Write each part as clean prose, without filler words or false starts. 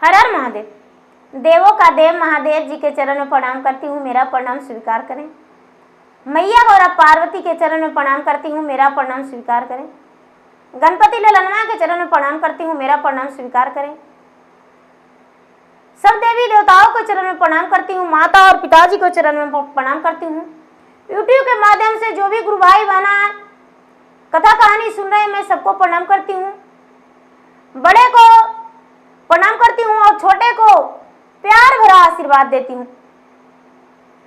हर हर महादेव। देवों का देव महादेव जी के चरण में प्रणाम करती हूँ, मेरा प्रणाम स्वीकार करें। मैया गौरा पार्वती के चरण में प्रणाम करती हूँ, मेरा प्रणाम स्वीकार करें। गणपति ललनवा के चरण में प्रणाम करती हूँ, मेरा प्रणाम स्वीकार करें। सब देवी देवताओं को चरण में प्रणाम करती हूँ, माता और पिताजी को चरण में प्रणाम करती हूँ। यूट्यूब के माध्यम से जो भी गुरु भाई बहना कथा कहानी सुन रहे हैं, मैं सबको प्रणाम करती हूँ। बड़े को प्रणाम करती हूँ और छोटे को प्यार भरा आशीर्वाद देती हूँ।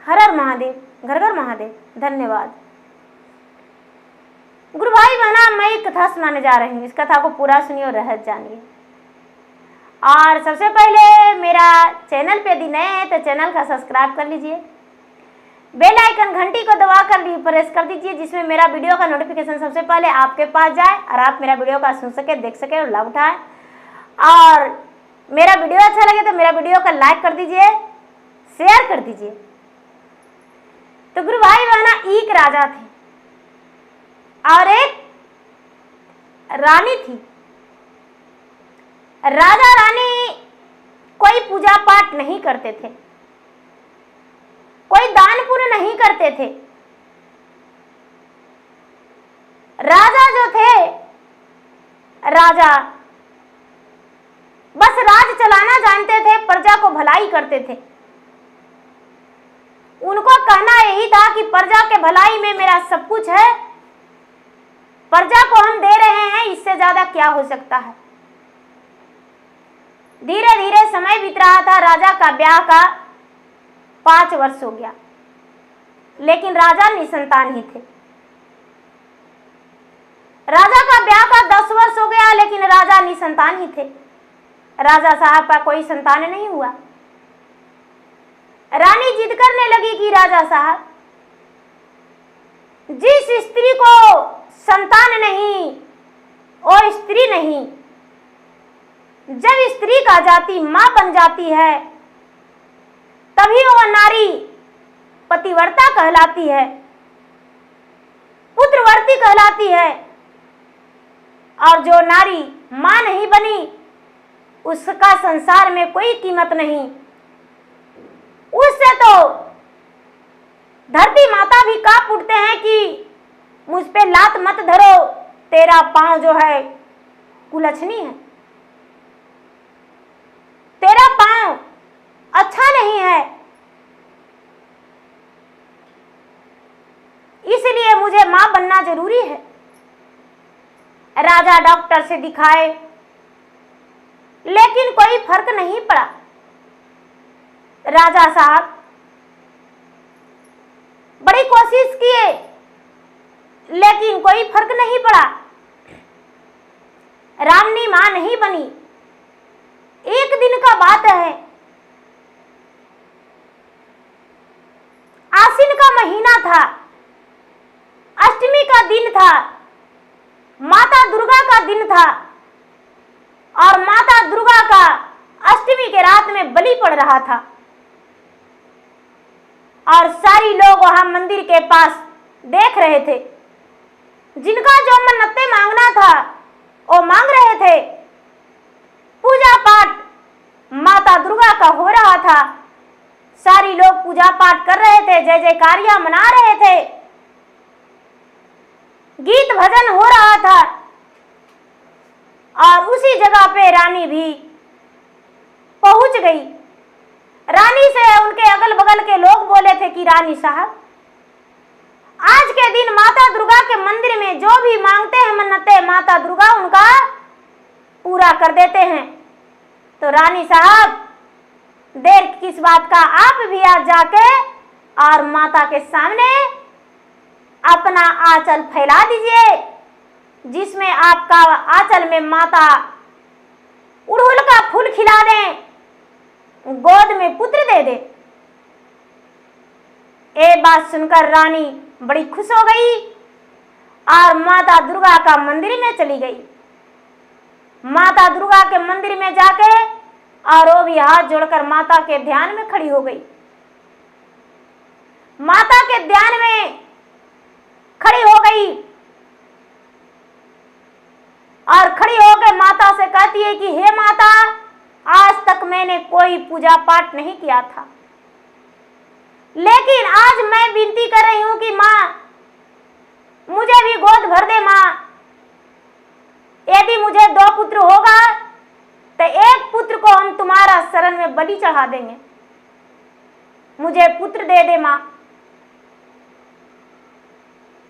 हर हर महादेव, घर घर महादेव। धन्यवाद। गुरु भाई बहना, मैं एक कथा सुनाने जा रही हूँ, इस कथा को पूरा सुनिए और रहस्य जानिए। और सबसे पहले मेरा चैनल पे यदि नए हैं तो चैनल का सब्सक्राइब कर लीजिए, बेल आइकन घंटी को दबा कर प्रेस कर दीजिए, जिसमें मेरा वीडियो का नोटिफिकेशन सबसे पहले आपके पास जाए और आप मेरा वीडियो का सुन सके, देख सके और लाभ उठाए। और मेरा वीडियो अच्छा लगे तो मेरा वीडियो का लाइक कर दीजिए, शेयर कर दीजिए। तो गुरु भाई बहना, एक राजा थे और एक रानी थी। राजा रानी कोई पूजा पाठ नहीं करते थे, कोई दान पुण्य नहीं करते थे। राजा जो थे, राजा बस राज चलाना जानते थे, प्रजा को भलाई करते थे। उनको कहना यही था कि प्रजा के भलाई में मेरा सब कुछ है, प्रजा को हम दे रहे हैं, इससे ज्यादा क्या हो सकता है। धीरे धीरे समय बीत रहा था। राजा का ब्याह का 5 वर्ष हो गया, लेकिन राजा निसंतान ही थे। राजा का ब्याह का 10 वर्ष हो गया, लेकिन राजा निसंतान ही थे। राजा साहब का कोई संतान नहीं हुआ। रानी जिद करने लगी कि राजा साहब, जिस स्त्री को संतान नहीं वो स्त्री नहीं। जब स्त्री का जाति मां बन जाती है तभी वह नारी पतिव्रता कहलाती है, पुत्रवर्ती कहलाती है। और जो नारी मां नहीं बनी उसका संसार में कोई कीमत नहीं। उससे तो धरती माता भी कांप उठते हैं कि मुझ पे लात मत धरो, तेरा पांव जो है कुलछनी है, तेरा पांव अच्छा नहीं है, इसलिए मुझे मां बनना जरूरी है। राजा डॉक्टर से दिखाए, लेकिन कोई फर्क नहीं पड़ा। राजा साहब बड़ी कोशिश किए, लेकिन कोई फर्क नहीं पड़ा। रामनी मां नहीं बनी। एक दिन का बात है, आश्विन का महीना था, अष्टमी का दिन था, माता दुर्गा का दिन था और माता दुर्गा का अष्टमी के रात में बलि पड़ रहा था। और सारी लोग वहां मंदिर के पास देख रहे थे। जिनका जो मन्नतें मांगना था वो मांग रहे थे। पूजा पाठ माता दुर्गा का हो रहा था। सारी लोग पूजा पाठ कर रहे थे, जय जयकारियां मना रहे थे, गीत भजन हो रहा था। और उसी जगह पे रानी भी पहुंच गई। रानी से उनके अगल बगल के लोग बोले थे कि रानी साहब, आज के दिन माता दुर्गा के मंदिर में जो भी मांगते हैं मन्नतें, माता दुर्गा उनका पूरा कर देते हैं। तो रानी साहब, देर किस बात का, आप भी आज जाके और माता के सामने अपना आंचल फैला दीजिए, जिसमें आपका आंचल में माता उड़हुल का फूल खिला दें, गोद में पुत्र दे दे। ये बात सुनकर रानी बड़ी खुश हो गई और माता दुर्गा का मंदिर में चली गई। माता दुर्गा के मंदिर में जाके और वो भी हाथ जोड़कर माता के ध्यान में खड़ी हो गई। माता के ध्यान में खड़ी हो गई और खड़ी होकर माता से कहती है कि हे माता, आज तक मैंने कोई पूजा पाठ नहीं किया था, लेकिन आज मैं विनती कर रही हूं कि माँ मुझे भी गोद भर दे। माँ, यदि मुझे 2 पुत्र होगा तो एक पुत्र को हम तुम्हारा शरण में बलि चढ़ा देंगे, मुझे पुत्र दे दे माँ।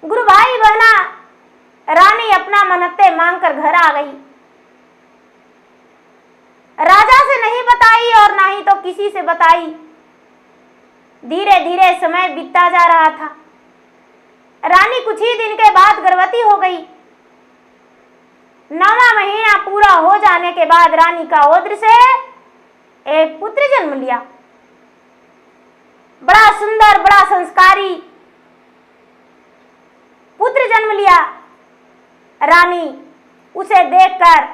गुरु भाई बहना, रानी अपना मन्नतें मांगकर घर आ गई। राजा से नहीं बताई और ना ही तो किसी से बताई। धीरे धीरे समय बीतता जा रहा था। रानी कुछ ही दिन के बाद गर्भवती हो गई। 9वां महीना पूरा हो जाने के बाद रानी का ओद्र से एक पुत्र जन्म लिया। बड़ा सुंदर, बड़ा संस्कारी पुत्र जन्म लिया। रानी उसे देखकर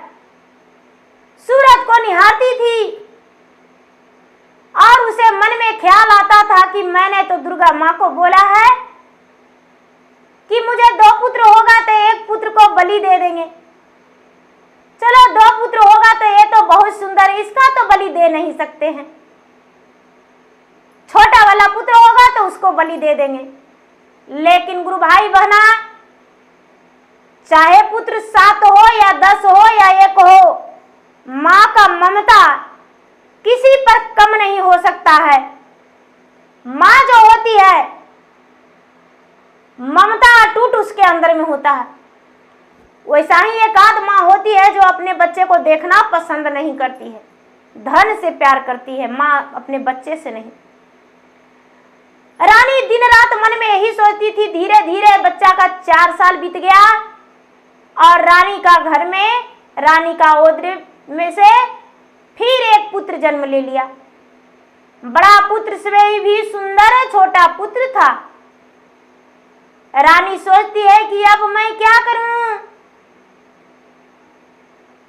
सूरज को निहारती थी और उसे मन में ख्याल आता था कि मैंने तो दुर्गा माँ को बोला है कि मुझे 2 पुत्र होगा तो एक पुत्र को बलि दे देंगे। चलो 2 पुत्र होगा तो ये तो बहुत सुंदर है, इसका तो बलि दे नहीं सकते हैं। छोटा वाला पुत्र होगा तो उसको बलि दे देंगे। लेकिन गुरु भाई बहना, चाहे पुत्र 7 हो या 10 हो या 1 हो, माँ का ममता किसी पर कम नहीं हो सकता है। माँ जो होती है, ममता अटूट उसके अंदर में होता है। वैसा ही एक आध माँ होती है जो अपने बच्चे को देखना पसंद नहीं करती है, धन से प्यार करती है, माँ अपने बच्चे से नहीं। रानी दिन रात मन में यही सोचती थी। धीरे धीरे बच्चा का 4 साल बीत गया और रानी का घर में, रानी का ओद्र में से फिर एक पुत्र जन्म ले लिया। बड़ा पुत्र से भी सुंदर छोटा पुत्र था। रानी सोचती है कि अब मैं क्या करूं,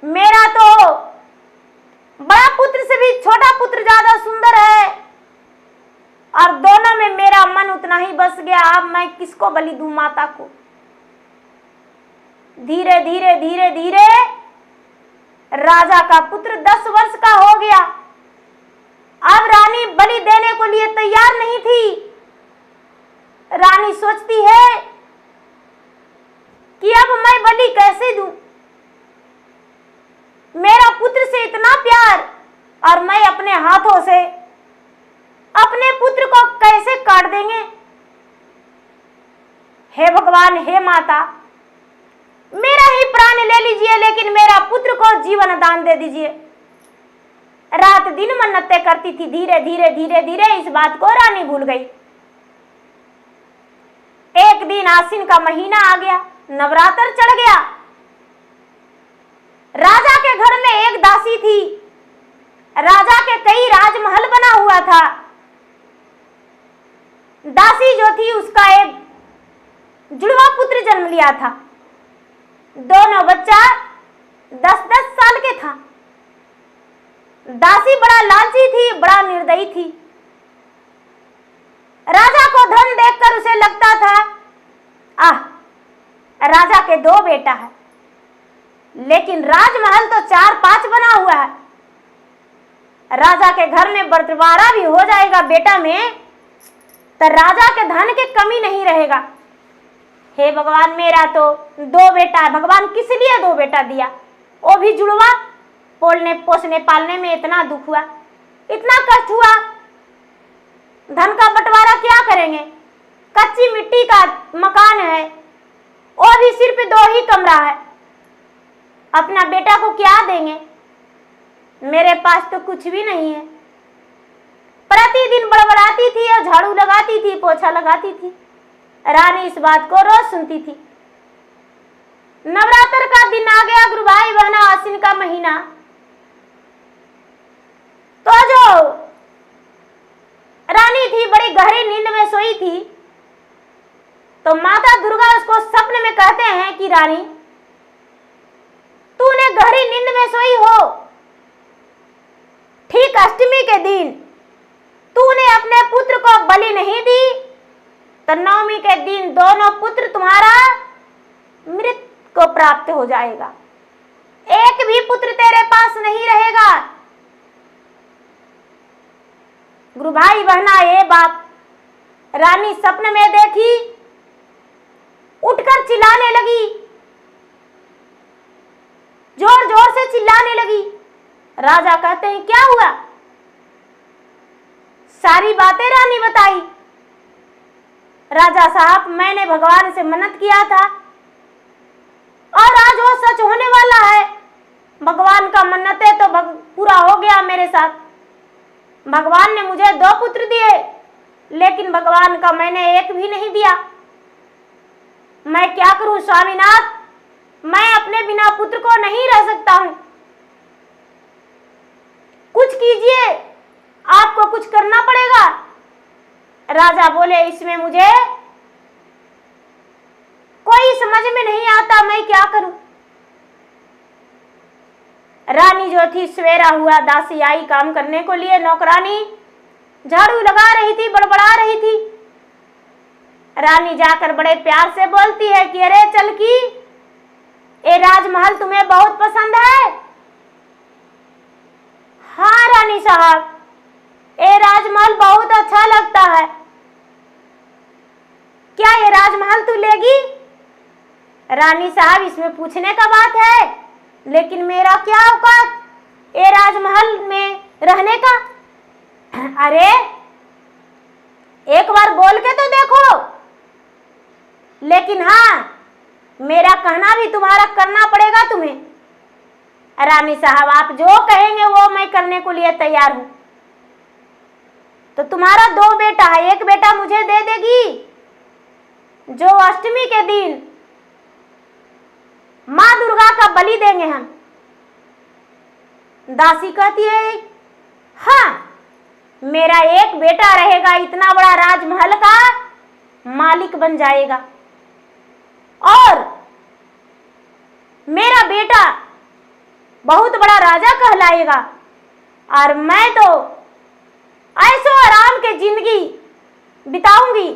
मेरा तो बड़ा पुत्र से भी छोटा पुत्र ज्यादा सुंदर है और दोनों में मेरा मन उतना ही बस गया। अब मैं किसको बलि दूं, माता को। धीरे धीरे धीरे धीरे राजा का पुत्र 10 वर्ष का हो गया। अब रानी बलि देने को लिए तैयार नहीं थी। रानी सोचती है कि अब मैं बलि कैसे दूं, मेरा पुत्र से इतना प्यार और मैं अपने हाथों से अपने पुत्र को कैसे काट देंगे। हे भगवान, हे माता, मेरा ही प्राण ले लीजिए लेकिन मेरा पुत्र को जीवन दान दे दीजिए। रात दिन मन्नतें करती थी। धीरे धीरे धीरे धीरे इस बात को रानी भूल गई। एक दिन आश्विन का महीना आ गया, नवरात्र चढ़ गया। राजा के घर में एक दासी थी। राजा के कई राजमहल बना हुआ था। दासी जो थी उसका एक जुड़वा पुत्र जन्म लिया था। दोनों बच्चा 10-10 साल के था। दासी बड़ा लालची थी, बड़ा निर्दयी थी। राजा को धन देखकर उसे लगता था, राजा के 2 बेटा है, लेकिन राजमहल तो 4-5 बना हुआ है। राजा के घर में बंटवारा भी हो जाएगा बेटा में, तो राजा के धन की कमी नहीं रहेगा। हे भगवान, मेरा तो 2 बेटा है। भगवान किस लिए 2 बेटा दिया, वो भी जुड़वा। पोलने पोसने पालने में इतना दुख हुआ, इतना कष्ट हुआ, धन का बंटवारा क्या करेंगे। कच्ची मिट्टी का मकान है, वो भी सिर्फ 2 ही कमरा है, अपना बेटा को क्या देंगे। मेरे पास तो कुछ भी नहीं है। प्रतिदिन बड़बड़ाती थी और झाड़ू लगाती थी, पोछा लगाती थी। रानी इस बात को रोज सुनती थी। नवरात्र का दिन आ गया, गुरु भाई बहना, आश्विन का महीना। तो जो रानी थी बड़ी गहरी नींद में सोई थी, तो माता दुर्गा उसको सपने में कहते हैं कि रानी, तूने गहरी नींद में सोई हो। ठीक अष्टमी के दिन तूने अपने पुत्र को बलि नहीं दी, तो नवमी के दिन दोनों पुत्र तुम्हारा मृत को प्राप्त हो जाएगा। एक भी पुत्र तेरे पास नहीं रहेगा। गुरु भाई बहना ये बात रानी सपने में देखी, उठकर चिल्लाने लगी, जोर जोर से चिल्लाने लगी। राजा कहते हैं क्या हुआ? सारी बातें रानी बताई। राजा साहब मैंने भगवान से मन्नत किया था और आज वो सच होने वाला है। भगवान का मन्नतें तो पूरा हो गया मेरे साथ। भगवान ने मुझे 2 पुत्र दिए, लेकिन भगवान का मैंने एक भी नहीं दिया। मैं क्या करूं स्वामीनाथ, मैं अपने बिना पुत्र को नहीं रह सकता हूं। कुछ कीजिए, आपको कुछ करना पड़ेगा। राजा बोले इसमें मुझे कोई समझ में नहीं आता, मैं क्या करूं। रानी जो थी, सवेरा हुआ, दासी आई काम करने को लिए। नौकरानी झाड़ू लगा रही थी, बड़बड़ा रही थी। रानी जाकर बड़े प्यार से बोलती है कि अरे चल की, ये राजमहल तुम्हें बहुत पसंद है? हाँ रानी साहब, ये राजमहल बहुत अच्छा लगता है। क्या ये राजमहल तू लेगी? रानी साहब इसमें पूछने का बात है, लेकिन मेरा क्या औकात ये राजमहल में रहने का। अरे एक बार बोल के तो देखो। लेकिन हाँ, मेरा कहना भी तुम्हारा करना पड़ेगा तुम्हें। रानी साहब आप जो कहेंगे वो मैं करने को लिए तैयार हूं। तो तुम्हारा 2 बेटा है, एक बेटा मुझे दे देगी जो अष्टमी के दिन माँ दुर्गा का बलि देंगे हम। दासी कहती है हाँ, मेरा एक बेटा रहेगा, इतना बड़ा राजमहल का मालिक बन जाएगा, और मेरा बेटा बहुत बड़ा राजा कहलाएगा, और मैं तो ऐसो आराम के जिंदगी बिताऊंगी,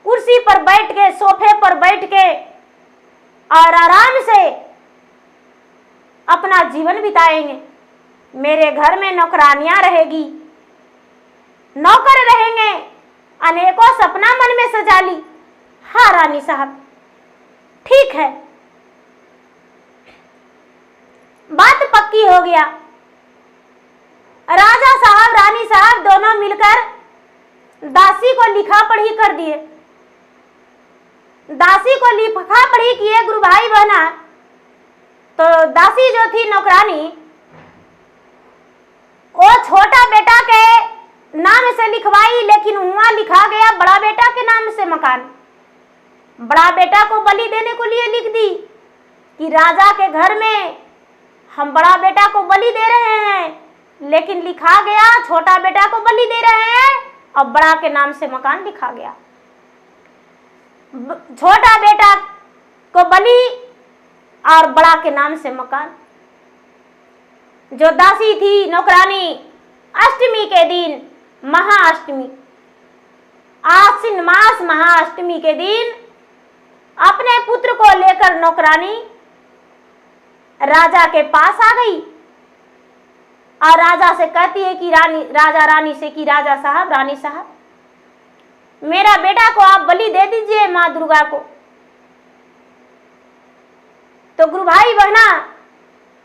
कुर्सी पर बैठ के, सोफे पर बैठ के, और आराम से अपना जीवन बिताएंगे। मेरे घर में नौकरानियां रहेगी, नौकर रहेंगे, अनेकों सपना मन में सजा ली। हाँ रानी साहब ठीक है, बात पक्की हो गया। राजा साहब रानी साहब दोनों मिलकर दासी को लिखा पढ़ी कर दिए। दासी को लिखा पढ़ी किए गुरु भाई बहना। तो दासी जो थी नौकरानी, वो छोटा बेटा के नाम से लिखवाई, लेकिन वहां लिखा गया बड़ा बेटा के नाम से मकान। बड़ा बेटा को बलि देने को लिए लिख दी कि राजा के घर में हम बड़ा बेटा को बलि दे रहे हैं, लेकिन लिखा गया छोटा बेटा को बलि दे रहे हैं, और बड़ा के नाम से मकान लिखा गया। छोटा बेटा को बलि और बड़ा के नाम से मकान। जो दासी थी नौकरानी, अष्टमी के दिन, महाअष्टमी, आश्विन मास महाअष्टमी के दिन अपने पुत्र को लेकर नौकरानी राजा के पास आ गई, और राजा से कहती है कि राजा रानी से कि राजा साहब रानी साहब मेरा बेटा को आप बलि दे दीजिए माँ दुर्गा को। तो गुरु भाई बहना,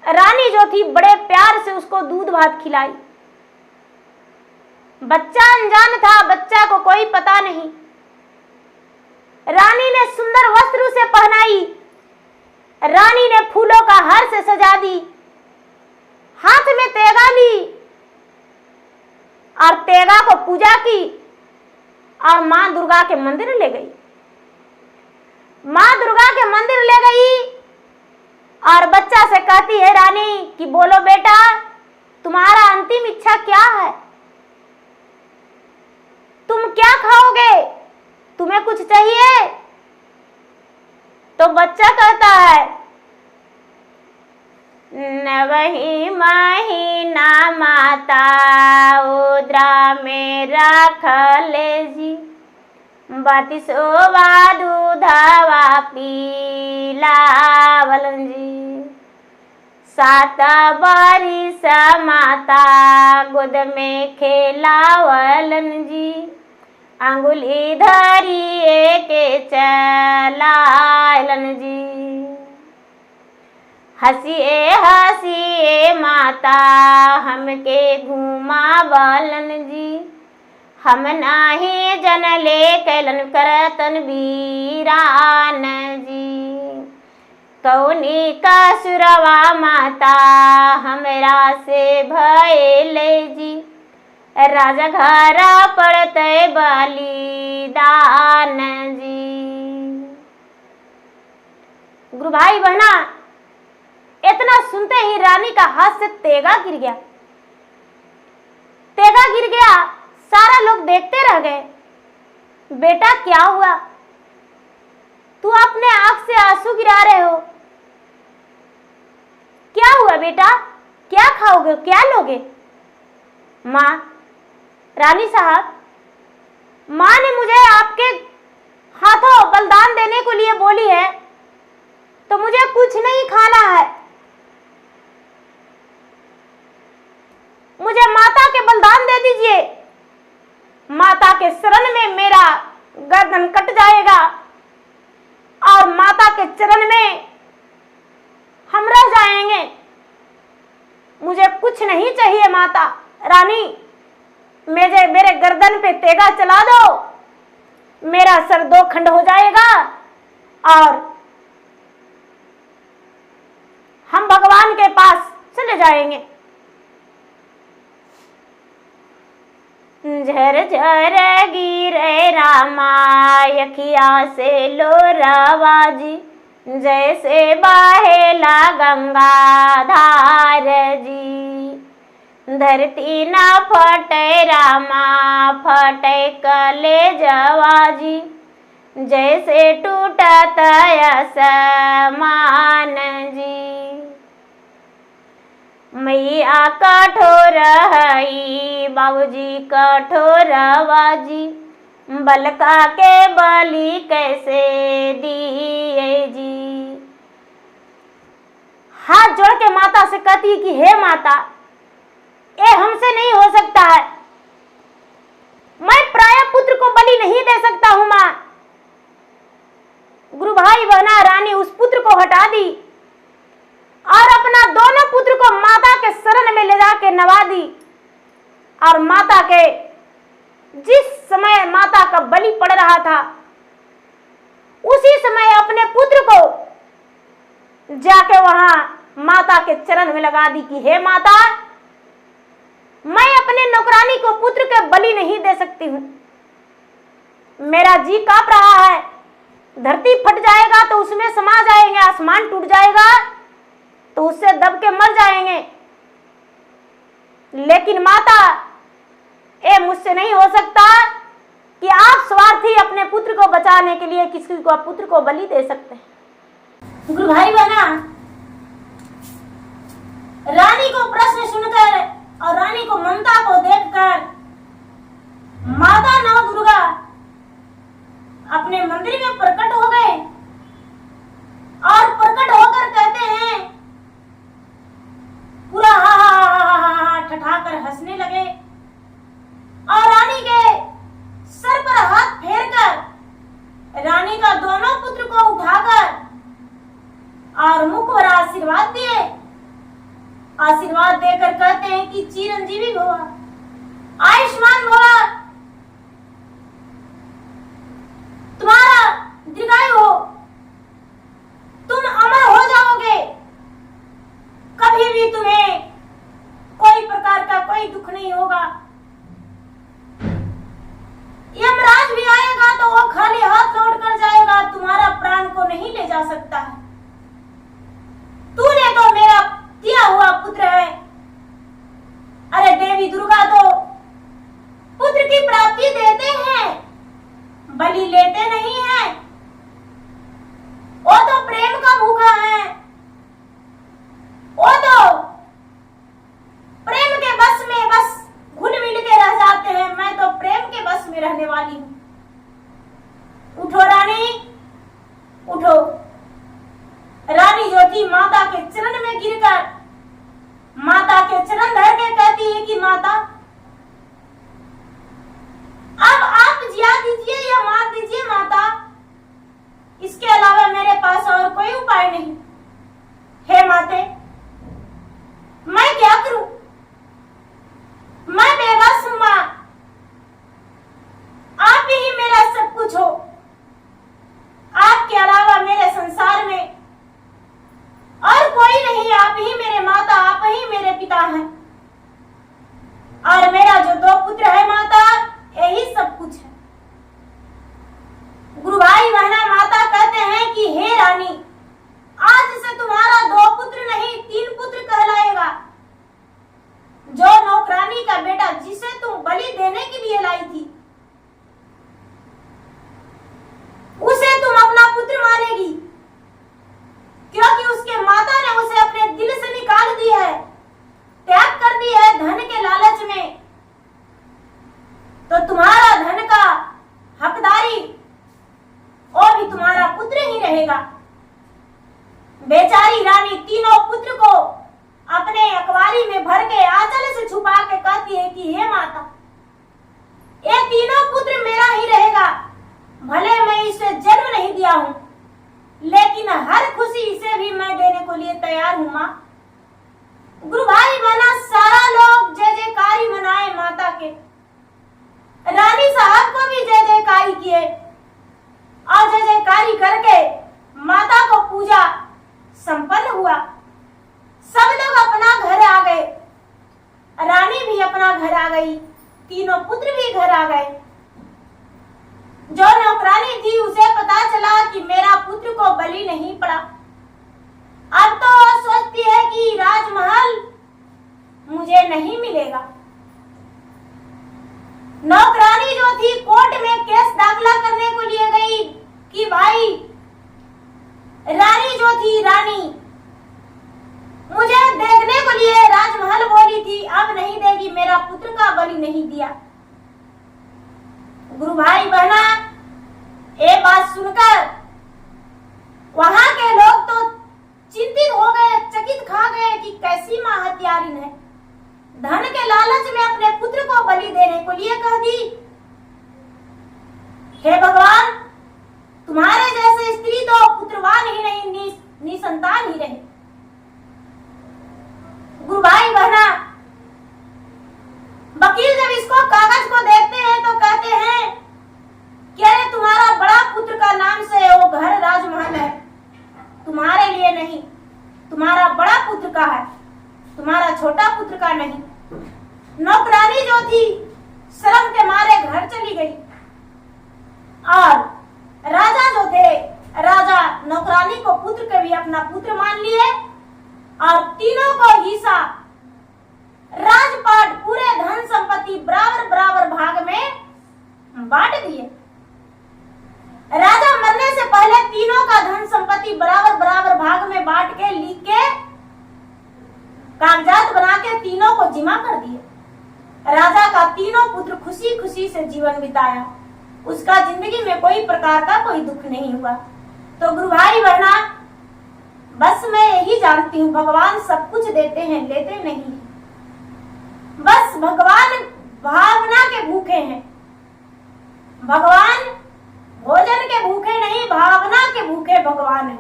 रानी जो थी बड़े प्यार से उसको दूध भात खिलाई। बच्चा अनजान था, बच्चा को कोई पता नहीं। रानी ने सुंदर वस्त्र उसे पहनाई, रानी ने फूलों का हार से सजा दी, हाथ में तेगा ली और तेगा को पूजा की, और मां दुर्गा के मंदिर ले गई। मां दुर्गा के मंदिर ले गई और बच्चा से कहती है रानी कि बोलो बेटा, तुम्हारा अंतिम इच्छा क्या है? तुम क्या खाओगे? तुम्हें कुछ चाहिए? तो बच्चा कहता है नवही महीना माता उद्रा में रखले जी, 32वां दूधवा पीलावलन जी, 7 बरिस माता गोद में खेलावलन जी, अंगुली धरिए के चलालन जी। हंसिए हंसिए माता हमके घुमावलन जी, हम नाही जनले कैलन करतन वीरान जी। कौनी का सुरवा माता हमरा से भयले जी, राजा घर पड़ते बलिदान जी। गुरु भाई बहना, इतना सुनते ही रानी का हाथ से तेगा गिर गया। तेगा गिर गया, सारा लोग देखते रह गए। बेटा क्या हुआ? तू अपने आंख से आंसू गिरा रहे हो, क्या हुआ बेटा? क्या खाओगे, क्या लोगे? माँ, रानी साहब, माँ ने मुझे आपके हाथों बलिदान देने को लिए बोली है, तो मुझे कुछ नहीं खाना है। मुझे माता के बलिदान दे दीजिए। माता के शरण में मेरा गर्दन कट जाएगा और माता के चरण में हम रह जाएंगे। मुझे कुछ नहीं चाहिए माता। रानी, मेरे गर्दन पे तेगा चला दो, मेरा सर दो खंड हो जाएगा और हम भगवान के पास चले जाएंगे। झर झर गिरे रामा अखिया से लोरावा जी, जैसे बहेला गंगा धार जी। धरती न फटे रामा फटे कलेजवा जी, जैसे टूटत आसमान जी। मैया कठोर हई बाबूजी कठोरवा जी, बलका के बलि कैसे दिए जी। हाथ जोड़ के माता से कहती कि हे माता, ये हमसे नहीं हो सकता है, मैं प्राय पुत्र को बलि नहीं दे सकता हूं मां। गुरु भाई बहना, रानी उस पुत्र को हटा दी और अपना दोनों पुत्र को माता के शरण में ले जाके नवा दी। और माता के जिस समय माता का बलि पड़ रहा था, उसी समय अपने पुत्र को जाके वहां माता के चरण में लगा दी कि हे माता, मैं अपने नौकरानी को पुत्र के बलि नहीं दे सकती हूं। मेरा जी कांप रहा है, धरती फट जाएगा तो उसमें समा जाएंगे, आसमान टूट जाएगा तो उससे दब के मर जाएंगे। लेकिन माता, ये मुझसे नहीं हो सकता कि आप स्वार्थी अपने पुत्र को बचाने के लिए किसी को पुत्र को बलि दे सकते हैं। गुरु भाई बहना, रानी को प्रश्न सुनकर और रानी को ममता को देखकर माता नव दुर्गा अपने मंदिर में प्रकट हो गए और प्रकट होकर कहते हैं, पूरा हा हा हा हा ठठाकर हंसने लगे और रानी के सर पर हाथ फेरकर रानी का दोनों पुत्र को उठाकर और मुख भरा आशीर्वाद दिए। आशीर्वाद देकर कहते हैं कि चिरंजीवी भव, आयुष्मान भव, तुम्हारा दीर्घायु हो, तुम अमर हो जाओगे, कभी भी तुम्हें कोई प्रकार का कोई दुख नहीं होगा। यमराज भी आएगा तो वो खाली हाथ लौट कर जाएगा, तुम्हारा प्राण को नहीं ले जा सकता है। तूने तो मेरा दिया हुआ पुत्र है। अरे देवी दुर्गा तो पुत्र की प्राप्ति देते हैं, बलि लेते नहीं हैं। वो तो प्रेम का भूखा है, वो तो प्रेम के बस में बस घुल मिल के रह जाते हैं। मैं तो प्रेम के बस में रहने वाली हूं। उठो रानी, उठो। रानी जो थी माता के चरण में गिरकर माता के चरण धर के कहती है कि माता, दिया बेटा जिसे तुम बलि देने के लिए लाई थी, उसे तुम अपना पुत्र मानेगी, क्योंकि उसके माता ने उसे अपने दिल से निकाल दिया है, त्याग कर दिया है धन के लालच में, तो तुम्हारा धन का हकदारी और भी तुम्हारा पुत्र ही रहेगा। बेचारी रानी तीनों पुत्र को अपने अखबारी में भर के आंचल से छुपा के कहती है कि हे माता, ये तीनों पुत्र मेरा ही रहेगा, भले मैं इसे जन्म नहीं दिया हूं, लेकिन हर खुशी इसे भी मैं देने को लिए तैयार हूं मां। गुरु भाई बहना सारा लोग जय जयकारी मनाए माता के, रानी साहब को भी जय जयकारी किए और जय जयकारी करके माता को पूजा संपन्न हुआ। सब लोग अपना घर आ गए, रानी भी अपना घर आ गई, तीनों पुत्र भी घर आ गए। जो नौकरानी थी उसे पता चला कि मेरा पुत्र को बलि नहीं पड़ा। अब तो सोचती है कि राजमहल मुझे नहीं मिलेगा। नौकरानी जो थी कोर्ट में केस दाखिला करने को लिए गई कि भाई रानी जो थी रानी मुझे देखने को लिए राजमहल बोली थी, अब नहीं देगी, मेरा पुत्र का बलि नहीं दिया। गुरु भाई बहना ये बात सुनकर वहां के लोग तो चिंतित हो गए, चकित खा गए कि कैसी मां हत्यारिन है, धन के लालच में अपने पुत्र को बलि देने को लिए कह दी। हे भगवान, तुम्हारे जैसे स्त्री तो पुत्रवान ही नहीं निसंतान ही रहे। गुरु भाई बहना वकील जब इसको कागज को देखते हैं तो कहते हैं कि अरे तुम्हारा बड़ा पुत्र का नाम से वो घर राजमहल है, तुम्हारे लिए नहीं, तुम्हारा बड़ा पुत्र का है, तुम्हारा छोटा पुत्र का नहीं। नौकरानी जो थी शर्म के मारे घर चली गई और राजा जो थे, राजा नौकरानी को पुत्र के भी अपना पुत्र मान लिए और तीनों को हिस्सा राजपाट पूरे धन संपत्ति बराबर बराबर भाग में बांट दिए। राजा मरने से पहले तीनों का धन संपत्ति बराबर बराबर भाग में बांट के लिख के कागजात बना के तीनों को जिम्मा कर दिए। राजा का तीनों पुत्र खुशी खुशी से जीवन बिताया, उसका जिंदगी में कोई प्रकार का कोई दुख नहीं हुआ। तो गुरु भाई बहना बस मैं यही जानती हूँ, भगवान सब कुछ देते हैं, लेते नहीं। बस भगवान भावना के भूखे हैं, भगवान भोजन के भूखे नहीं, भावना के भूखे भगवान है।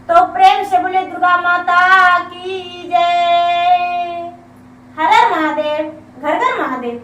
तो प्रेम से बोले दुर्गा माता की जय। हर हर महादेव, घर घर महादेव।